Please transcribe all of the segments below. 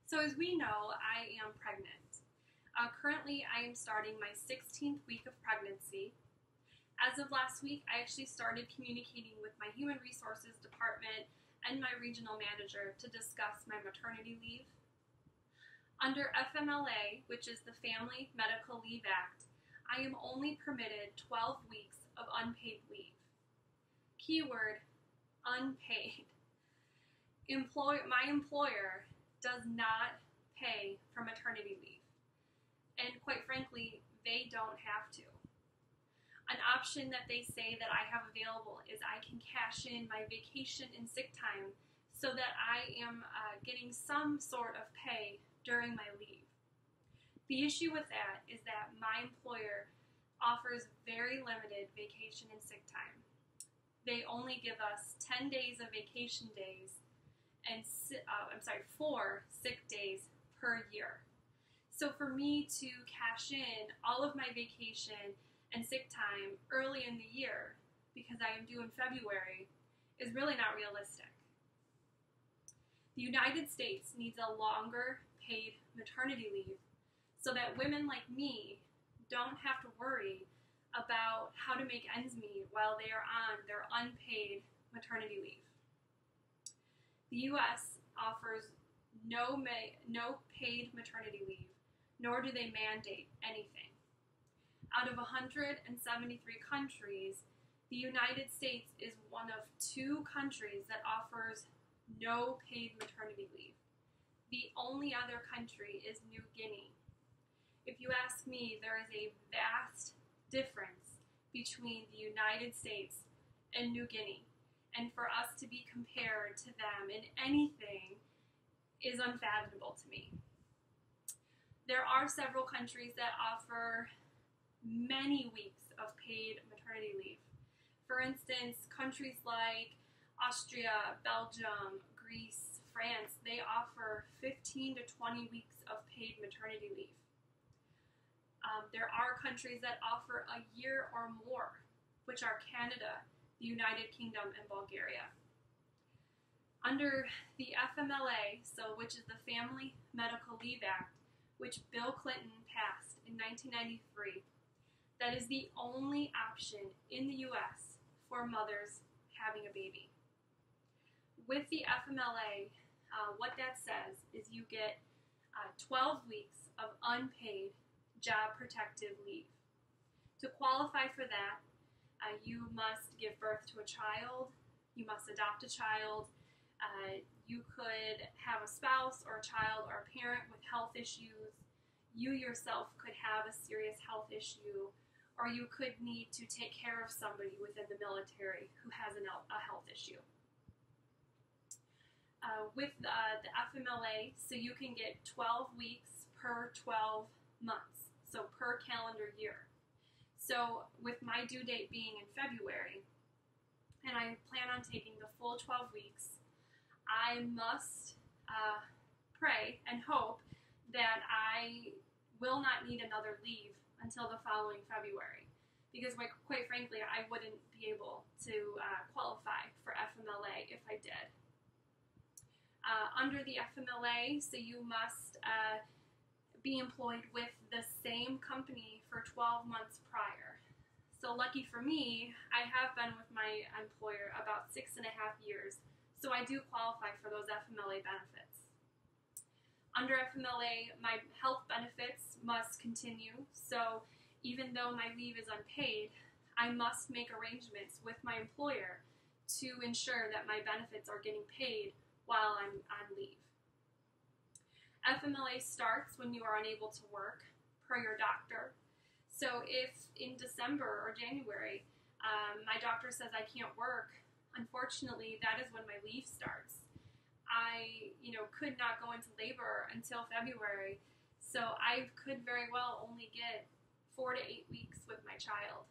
So as we know, I am pregnant. Currently, I am starting my 16th week of pregnancy. As of last week, I actually started communicating with my Human Resources Department and my regional manager to discuss my maternity leave. Under FMLA, which is the Family Medical Leave Act, I am only permitted 12 weeks of unpaid leave. Keyword, unpaid. My employer does not pay for maternity leave. And quite frankly, they don't have to. An option that they say that I have available is I can cash in my vacation and sick time so that I am getting some sort of pay during my leave. The issue with that is that my employer offers very limited vacation and sick time. They only give us 10 days of vacation days and 4 sick days per year. So for me to cash in all of my vacation and sick time early in the year, because I am due in February, is really not realistic. The United States needs a longer paid maternity leave so that women like me don't have to worry about how to make ends meet while they are on their unpaid maternity leave. The U.S. offers no paid maternity leave, nor do they mandate anything. Out of 173 countries, the United States is one of 2 countries that offers no paid maternity leave. The only other country is New Guinea. If you ask me, there is a vast difference between the United States and New Guinea. And for us to be compared to them in anything is unfathomable to me. There are several countries that offer many weeks of paid maternity leave. For instance, countries like Austria, Belgium, Greece, France, they offer 15 to 20 weeks of paid maternity leave. There are countries that offer a year or more, which are Canada, the United Kingdom, and Bulgaria. Under the FMLA, which is the Family Medical Leave Act, which Bill Clinton passed in 1993, that is the only option in the U.S. for mothers having a baby. With the FMLA, what that says is you get 12 weeks of unpaid job protective leave. To qualify for that, you must give birth to a child, you must adopt a child, you could have a spouse or a child or a parent with health issues, you yourself could have a serious health issue, or you could need to take care of somebody within the military who has a health issue. With the FMLA, so you can get 12 weeks per 12 months, so per calendar year. So with my due date being in February, and I plan on taking the full 12 weeks, I must pray and hope that I will not need another leave until the following February, because quite frankly, I wouldn't be able to qualify for FMLA if I did. Under the FMLA, so you must be employed with the same company for 12 months prior. So lucky for me, I have been with my employer about 6.5 years, so I do qualify for those FMLA benefits. Under FMLA, my health benefits must continue, so even though my leave is unpaid, I must make arrangements with my employer to ensure that my benefits are getting paid while I'm on leave. FMLA starts when you are unable to work, per your doctor. So if in December or January, my doctor says I can't work, unfortunately, that is when my leave starts. I, could not go into labor until February, so I could very well only get 4 to 8 weeks with my child.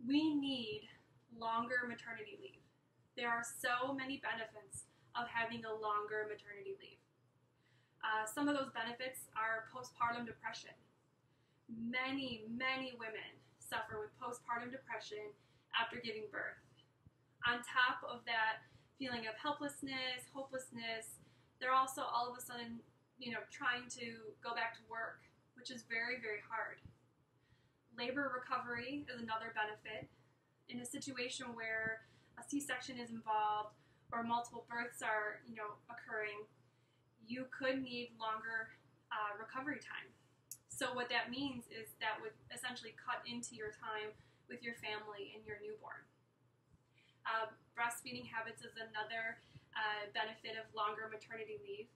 We need longer maternity leave. There are so many benefits of having a longer maternity leave. Some of those benefits are postpartum depression. Many women suffer with postpartum depression after giving birth. On top of that feeling of helplessness, hopelessness, they're also all of a sudden, trying to go back to work, which is very, very hard. Labor recovery is another benefit. In a situation where a C-section is involved or multiple births are, occurring, you could need longer recovery time. So what that means is that would essentially cut into your time with your family and your newborn. Breastfeeding habits is another benefit of longer maternity leave.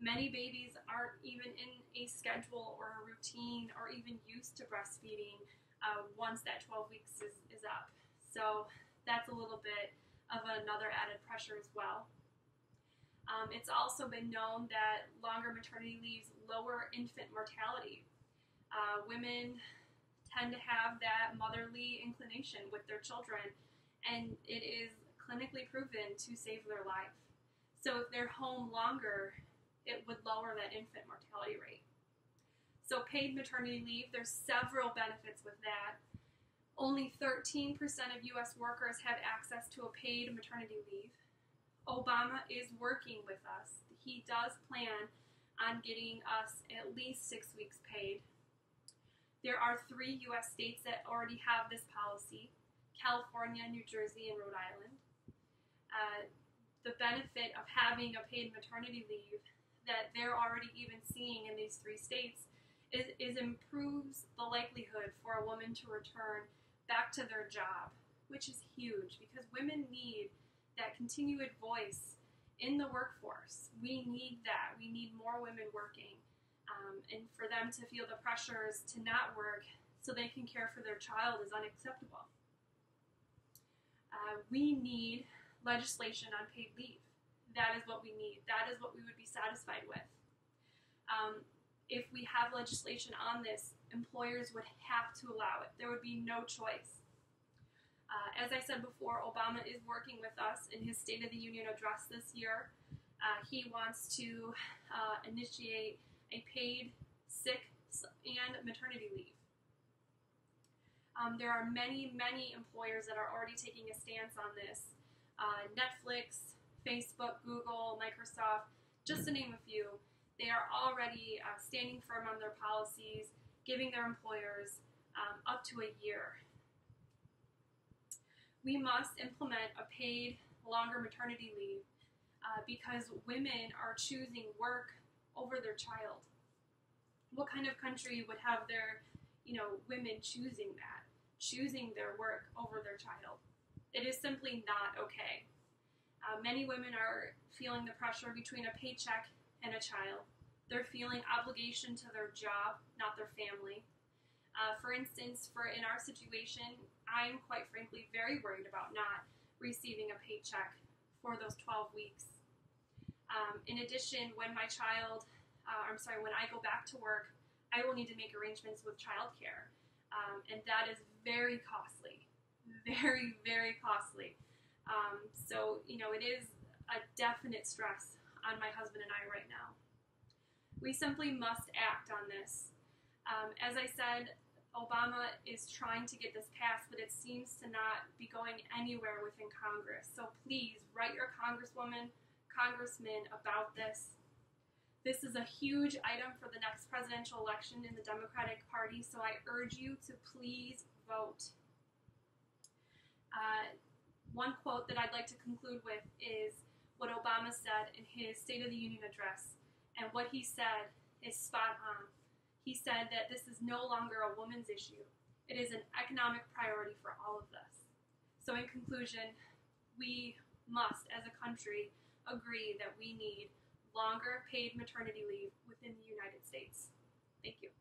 Many babies aren't even in a schedule or a routine or even used to breastfeeding once that 12 weeks is up. So that's a little bit of another added pressure as well. It's also been known that longer maternity leaves lower infant mortality. Women tend to have that motherly inclination with their children, and it is clinically proven to save their life. So if they're home longer, it would lower that infant mortality rate. So paid maternity leave, there's several benefits with that. Only 13% of U.S. workers have access to a paid maternity leave. Obama is working with us. He does plan on getting us at least 6 weeks paid. There are 3 U.S. states that already have this policy: California, New Jersey, and Rhode Island. The benefit of having a paid maternity leave that they're already even seeing in these 3 states is improves the likelihood for a woman to return back to their job, which is huge because women need that continued voice in the workforce. We need that. We need more women working, and for them to feel the pressures to not work so they can care for their child is unacceptable. We need legislation on paid leave. That is what we need. That is what we would be satisfied with. If we have legislation on this, employers would have to allow it. There would be no choice. As I said before, Obama is working with us in his State of the Union address this year. He wants to initiate a paid sick and maternity leave. There are many, many employers that are already taking a stance on this. Netflix, Facebook, Google, Microsoft, just to name a few. They are already standing firm on their policies, giving their employers up to a year. We must implement a paid longer maternity leave because women are choosing work over their child. What kind of country would have their, women choosing that, choosing their work over their child? It is simply not okay. Many women are feeling the pressure between a paycheck and a child. They're feeling obligation to their job, not their family. For instance, in our situation, I'm quite frankly very worried about not receiving a paycheck for those 12 weeks. In addition, when I go back to work, I will need to make arrangements with childcare, and that is very costly, very, very costly. So, it is a definite stress on my husband and I right now. We simply must act on this. As I said, Obama is trying to get this passed, but it seems to not be going anywhere within Congress. So please write your congresswoman, congressman about this. This is a huge item for the next presidential election in the Democratic Party, so I urge you to please vote. One quote that I'd like to conclude with is what Obama said in his State of the Union address, and what he said is spot on. He said that this is no longer a woman's issue. It is an economic priority for all of us. So in conclusion, we must, as a country, agree that we need longer paid maternity leave within the United States. Thank you.